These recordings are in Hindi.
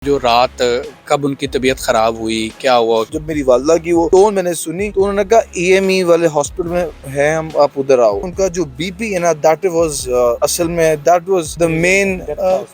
जो रात कब उनकी तबीयत खराब हुई, क्या हुआ? जब मेरी वालदा की वो टोन मैंने सुनी तो उन्होंने कहा EME वाले हॉस्पिटल में है हम, आप उधर आओ। उनका जो BP है ना, दैट वाज असल में that was the main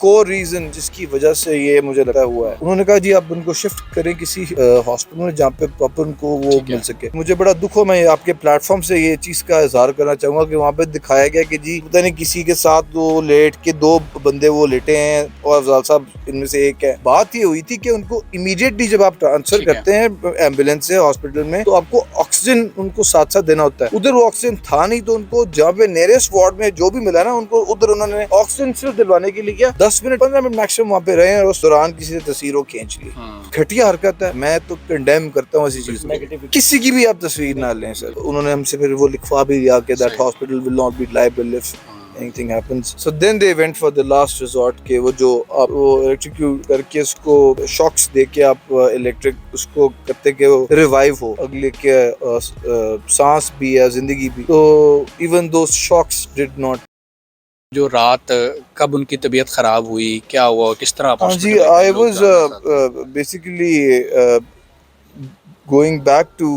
core reason जिसकी वजह से ये मुझे लगा हुआ है। उन्होंने कहा जी आप उनको शिफ्ट करें किसी हॉस्पिटल में जहाँ पे प्रॉपर उनको वो मिल सके। मुझे बड़ा दुख हो, मैं आपके प्लेटफॉर्म से ये चीज का इजहार करना चाहूंगा कि वहाँ पे दिखाया गया कि जी पता नहीं किसी के साथ वो लेट के दो बंदे वो लेटे हैं और अफजाल साहब इनमें से एक है। बात ये हुई थी कि उनको इमीडिएटली जब आप ट्रांसफर करते हैं एम्बुलेंस से हॉस्पिटल में तो आपको ऑक्सीजन उनको साथ साथ देना होता है। उधर वो ऑक्सीजन था नहीं तो उनको जहाँ पे नियरेस्ट वार्ड में जो भी मिला ना उनको उधर उन्होंने ऑक्सीजन सिर्फ दिलवाने के लिए किया। 10 मिनट 15 मिनट मैक्सिमम वहाँ पे रहे और उस दौरान किसी ने तस्वीर खींच ली। घटिया हरकत है, मैं तो कंडेम करता हूँ ऐसी चीज को। किसी की भी आप तस्वीर ना लें सर। उन्होंने हमसे फिर वो लिखवा भी दिया कि that hospital will not be liable if anything happens. So then they went for the last resort के वो जो आप वो इलेक्ट्रिक्यूट करके उसको शॉक्स दे के आप इलेक्ट्रिक उसको करते के वो रिवाइव हो अगले के सांस भी है जिंदगी भी। तो even those shocks did not. जो रात कब उनकी तबीयत खराब हुई, क्या हुआ, किस तरह आप हाँ जी, hospital I was basically going back to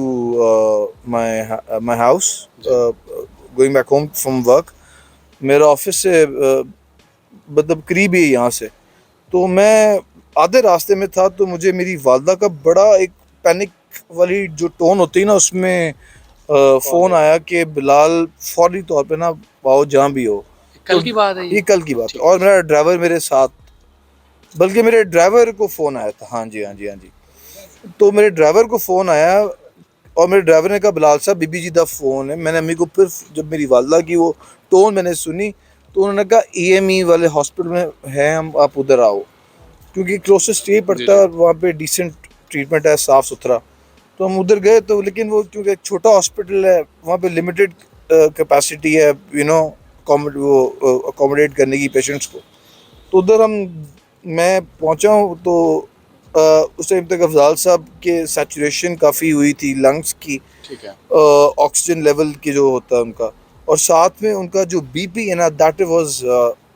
my house, going back home from work. मेरा ऑफिस से मतलब करीब ही है यहाँ से। तो मैं आधे रास्ते में था तो मुझे मेरी वालदा का बड़ा एक पैनिक वाली जो टोन होती है ना उसमें फ़ोन आया कि बिलाल फौरी तौर पे ना आओ जहाँ भी हो। कल की बात है ये कल की बात है और मेरा ड्राइवर मेरे साथ, बल्कि मेरे ड्राइवर को फ़ोन आया था। हाँ जी हाँ जी हाँ जी। तो मेरे ड्राइवर को फ़ोन आया और मेरे ड्राइवर ने कहा बिलाल साहब बीबी जी दा फ़ोन है। मैंने अम्मी को फिर जब मेरी वालदा की वो टोन मैंने सुनी तो उन्होंने कहा EME वाले हॉस्पिटल में है हम, आप उधर आओ, क्योंकि क्लोजेस्ट यही पड़ता है और वहाँ पे डिसेंट ट्रीटमेंट है, साफ़ सुथरा। तो हम उधर गए तो लेकिन वो क्योंकि एक छोटा हॉस्पिटल है वहाँ पे लिमिटेड कैपेसिटी है वो अकोमोडेट करने की पेशेंट्स को। तो उधर मैं पहुँचा हूँ तो उस टाइम तक अफजाल साहब के सैचुरेशन काफ़ी हुई थी लंग्स की, ऑक्सीजन लेवल की जो होता है उनका, और साथ में उनका जो BP है ना दैट वाज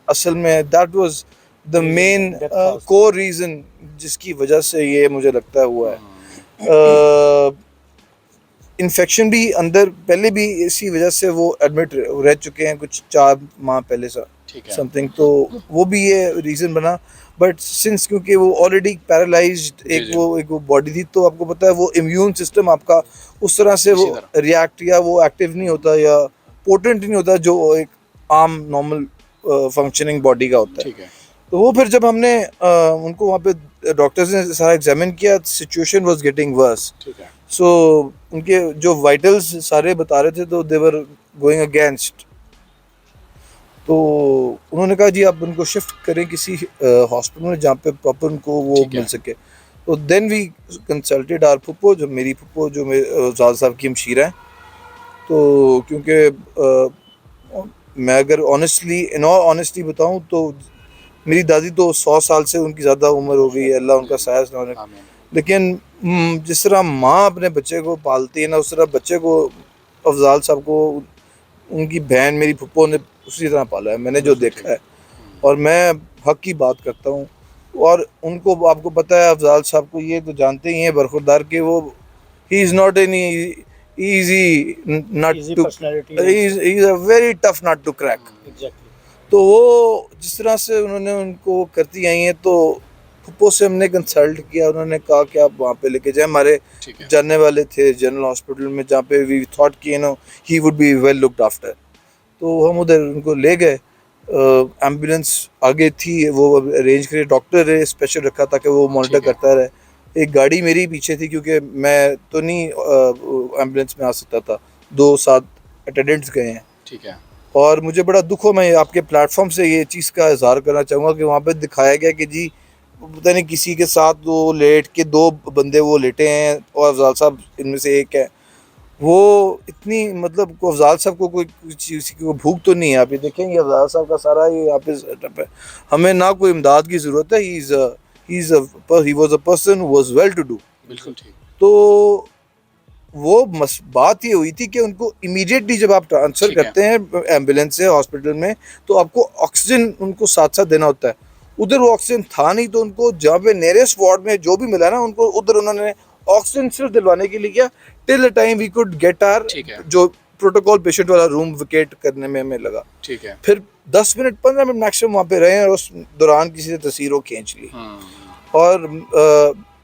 असल में that was the main core reason जिसकी वजह से ये मुझे लगता हुआ है। इन्फेक्शन भी अंदर पहले भी इसी वजह से वो एडमिट रह चुके हैं कुछ 4 माह पहले समथिंग, तो वो भी ये रीज़न बना। बट सिंस क्योंकि वो ऑलरेडी पैरालाइज्ड एक वो बॉडी थी तो आपको पता है वो इम्यून सिस्टम आपका उस तरह से वो रिएक्ट या वो एक्टिव नहीं होता या पोटेंट नहीं होता जो एक आम नॉर्मल फंक्शनिंग बॉडी का होता है। तो वो फिर जब हमने उनको वहाँ पे डॉक्टर्स ने सारा एग्जामिन किया, सिचुएशन वाज गेटिंग वर्स। सो उनके जो वाइटल्स सारे बता रहे थे तो दे वर गोइंग अगेंस्ट। तो उन्होंने कहा जी आप उनको शिफ्ट करें किसी हॉस्पिटल में जहाँ पे प्रॉपर उनको वो मिल सके। तो देन वी कंसल्टेड आर फुप्पो, जो मेरी फुप्पो जो मेरे ज़ाद साहब की हमशीरा हैं। तो क्योंकि मैं अगर ऑनेस्टली इन ऑल ऑनेस्टी बताऊं तो मेरी दादी तो 100 साल से उनकी ज़्यादा उम्र हो गई है, अल्लाह उनका साया सुनाने। लेकिन जिस तरह माँ अपने बच्चे को पालती है ना उस तरह बच्चे को अफजाल साहब को उनकी बहन मेरी फुप्पो ने उसी तरह पाला है, मैंने जो देखा है। और मैं हक की बात करता हूँ और उनको आपको पता है अफजाल साहब को ये तो जानते ही हैं बरखुरदार के वो he is not any easy nut to he's a very tough nut to crack. तो वो जिस तरह से उन्होंने उनको करती आई हैं तो फुप्पो से हमने कंसल्ट किया, उन्होंने कहा कि आप वहाँ पे लेके जाए। हमारे जानने वाले थे जनरल हॉस्पिटल में जहाँ पे वी थॉट कि he would be well looked after. तो हम उधर उनको ले गए, एम्बुलेंस आगे थी वो अरेंज करे, डॉक्टर है स्पेशल रखा था कि वो मॉनिटर करता रहे। एक गाड़ी मेरी पीछे थी क्योंकि मैं तो नहीं एम्बुलेंस में आ सकता था, 2 साथ अटेंडेंट्स गए हैं। ठीक है। और मुझे बड़ा दुख हो, मैं आपके प्लेटफॉर्म से ये चीज़ का इजहार करना चाहूँगा कि वहाँ पे दिखाया गया कि जी पता नहीं किसी के साथ वो लेट के 2 बंदे वो लेटे हैं और अफजाल साहब इनमें से एक है। वो इतनी मतलब को अफजाल साहब को कोई किसी को भूख तो नहीं है। आप ये देखेंगे अफजाल साहब का सारा ये यहाँ पे सेटअप है, हमें ना कोई इमदाद की ज़रूरत है। he was a person who was well to do। बिल्कुल ठीक। तो वो बात ये हुई थी कि उनको इमीडिएटली जब आप ट्रांसफ़र करते हैं एम्बुलेंस से हॉस्पिटल में तो आपको ऑक्सीजन उनको साथ साथ देना होता है। उधर वो ऑक्सीजन था नहीं, तो उनको जहाँ पे नियरेस्ट वार्ड में जो भी मिला ना उनको उधर उन्होंने ऑक्सीजन सिर्फ दिलवाने के लिए किया, till the time we could get are ठीक है। जो प्रोटोकॉल पेशेंट वाला रूम वेकेट करने में हमें लगा। ठीक है। फिर 10 मिनट 15 मिनट मैक्सिमम वहाँ पे रहे और उस दौरान किसी ने तस्वीरों खींच ली। और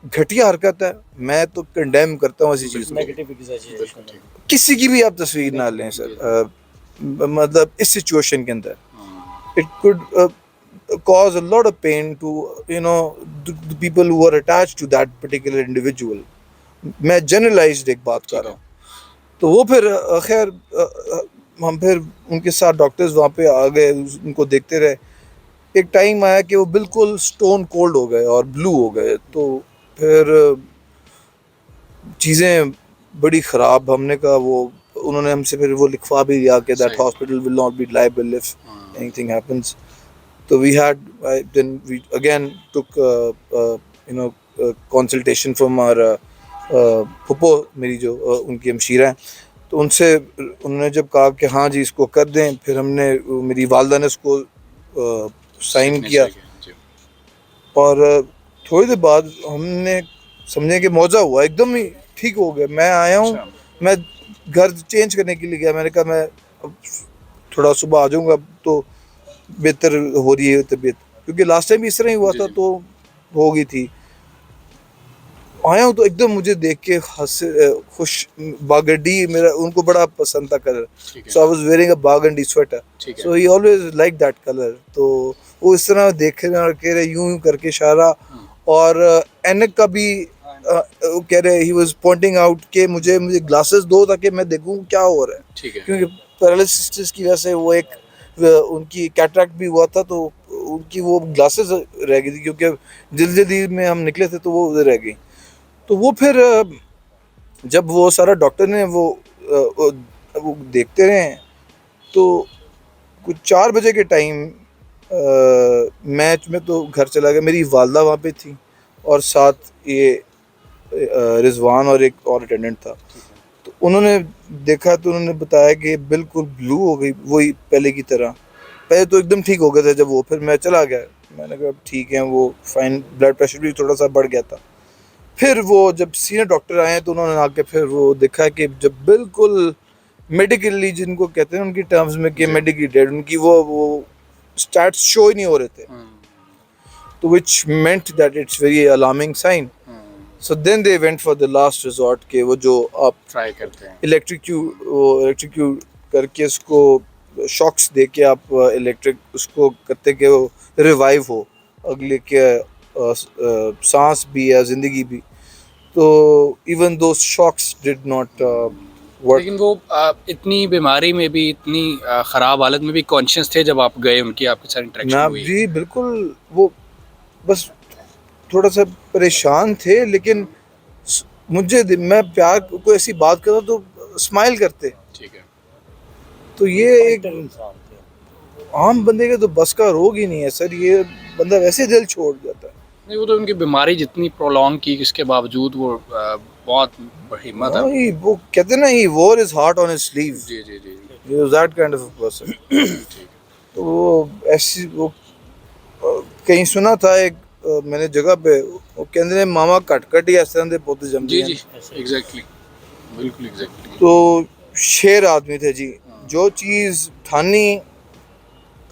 घटिया हरकत है, मैं तो कंडेम करता हूँ ऐसी चीज़ को। किसी की भी आप तस्वीर ना लें सर, मतलब इस सिचुएशन के अंदर it could cause a lot of pain to the people who are attached to that particular individual. मैं generalized एक बात कर रहा हूँ। तो वो फिर खैर हम फिर उनके साथ डॉक्टर्स वहाँ पे आ गए, उनको देखते रहे। एक टाइम आया कि वो बिल्कुल स्टोन कोल्ड हो गए और ब्लू हो गए, तो फिर चीज़ें बड़ी ख़राब। हमने कहा वो उन्होंने हमसे फिर वो लिखवा भी दिया कि that hospital will not be liable if anything happens. तो we had then we again took consultation from our फुप्पो मेरी जो उनकी हमशीरा हैं, तो उनसे उन्होंने जब कहा कि हाँ जी इसको कर दें, फिर हमने मेरी वालदा ने उसको साइन किया और थोड़ी देर बाद हमने समझे कि मौजा हुआ, एकदम ही ठीक हो गया। मैं आया हूँ, मैं घर चेंज करने के लिए गया, मैंने कहा मैं अब थोड़ा सुबह आ जाऊँगा, तो बेहतर हो रही है तबीयत, क्योंकि लास्ट टाइम इस तरह ही हुआ था तो हो गई थी। आया हूँ तो एकदम मुझे देख के खुश, बागंडी मेरा उनको बड़ा पसंद था colour, so I was wearing a burgundy sweater, so he always like that colour. तो वो इस तरह देख रहे कह रहे यूं यूं करके इशारा, और एनक का भी वो कह रहे ही वाज पॉइंटिंग आउट कि मुझे ग्लासेस दो ताकि मैं देखूं क्या हो रहा है, क्योंकि पैरालिसिस की वजह से वो एक उनकी कैटरैक्ट भी हुआ था, तो उनकी वो ग्लासेस रह गई थी, क्योंकि जल्दी में हम निकले थे तो वो उधर रह गई। तो वो फिर जब वो सारा डॉक्टर ने वो देखते रहे, तो कुछ 4 बजे के टाइम मैच में तो घर चला गया। मेरी वालदा वहाँ पे थी और साथ ये रिजवान और एक और अटेंडेंट था। तो उन्होंने देखा तो उन्होंने बताया कि बिल्कुल ब्लू हो गई, वही पहले की तरह। पहले तो एकदम ठीक हो गया था जब वो, फिर मैं चला गया, मैंने कहा ठीक है वो फाइन, ब्लड प्रेशर भी थोड़ा सा बढ़ गया था। फिर वो जब सीनियर डॉक्टर आए तो उन्होंने आके फिर वो देखा कि जब बिल्कुल मेडिकली जिनको कहते हैं उनकी टर्म्स में कि मेडिकली डेड, उनकी वो स्टैट्स शो ही नहीं हो रहे थे, तो which meant that it's very alarming sign. So then they went for the last resort के वो जो आप ट्राई करते हैं इलेक्ट्रिक्यूट करके उसको शॉक्स दे के आप इलेक्ट्रिक उसको करते कि वो रिवाइव हो अगले के सांस भी या जिंदगी भी। तो even though shocks did not work. लेकिन वो इतनी बीमारी में भी, इतनी ख़राब हालत में भी कॉन्शियस थे जब आप गए, उनकी आपके साथ इंटरेक्शन हुई? जी बिल्कुल, वो बस थोड़ा सा परेशान थे, लेकिन मैं प्यार को ऐसी बात करता तो स्माइल करते। ठीक है। तो ये एक आम बंदे के तो बस का रोग ही नहीं है सर, ये बंदा वैसे दिल छोड़ जाता है। नहीं, वो तो उनकी बीमारी जितनी प्रोलॉन्ग की, इसके बावजूद वो बहुत हिम्मत है। वो कहते हैं ना, ही wore his heart on his sleeve. Ji ji ji. He was that kind of a person. तो वो ऐसी वो कहीं सुना था एक मैंने जगह पे, वो कहते हैं मामा कट ही इस तरह दे पोते जमदे हैं। जी जी एग्जैक्टली, बिल्कुल एग्जैक्टली। तो शेर आदमी थे जी, जो चीज़ ठानी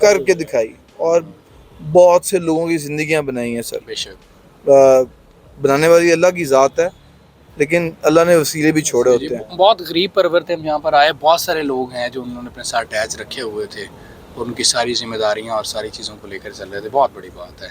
करके दिखाई, और बहुत से लोगों की ज़िंदगियां बनाई हैं सर। बेशक बनाने वाली अल्लाह की ज़ात है, लेकिन अल्लाह ने वसीले भी छोड़े होते हैं। बहुत गरीब परवर थे हम यहाँ पर आए, बहुत सारे लोग हैं जो उन्होंने अपने साथ अटैच रखे हुए थे और उनकी सारी जिम्मेदारियाँ और सारी चीज़ों को लेकर चल रहे थे। बहुत बड़ी बात है।